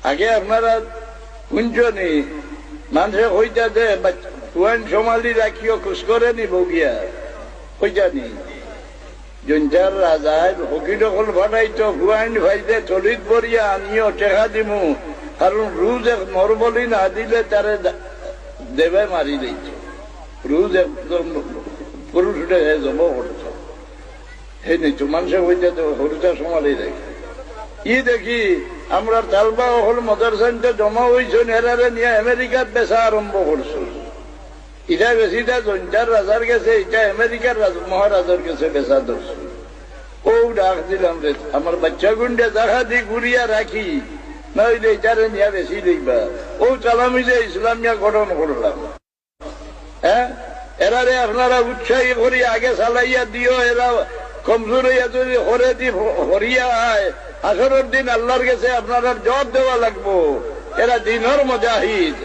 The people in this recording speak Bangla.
আগে আপনারা শুনছনি মানুষে হইতা যে হুয়াইন সোমালি রাখিও খুশ করে নি বগিয়া হইতানি জঞ্জার রাজায় হকি দখল ফাটাইতো হুয়াইন ভাইতে চলিত বরিয়া আনিও টেকা দিমু কারণ রুজ মরবলি না দিলে তারে দেবে মারি দিত রুজ একদম পুরুষ উঠে জব করত সেই নিত মানুষে হইতে তো হরুটা সোমালি রাখে ই দেখি আমরা তালবা হল মদারসানটা জমা হয়েছেন এরারে নিয়ে আমেরিকার বেচা আরম্ভ করছো এটা বেশিটা জঞ্জার রাজার গেছে এটা আমেরিকার মহারাজার গেছে বেচা ধরছো ও ডাক দিলাম রে আমার বাচ্চা গুন্ডে দেখা দি ঘুরিয়া রাখি নইলে এটারে নিয়ে বেশি দিবা ও চালামি যে ইসলামিয়া গঠন করলাম হ্যাঁ এরারে আপনারা উৎসাহী করি আগে চালাইয়া দিও এরা কমজোর হইয়া যদি হরে দি হরিয়া হয় আসরের দিন আল্লাহর কাছে আপনারা জবাব দেওয়া লাগবো এরা দিনের মুজাহিদ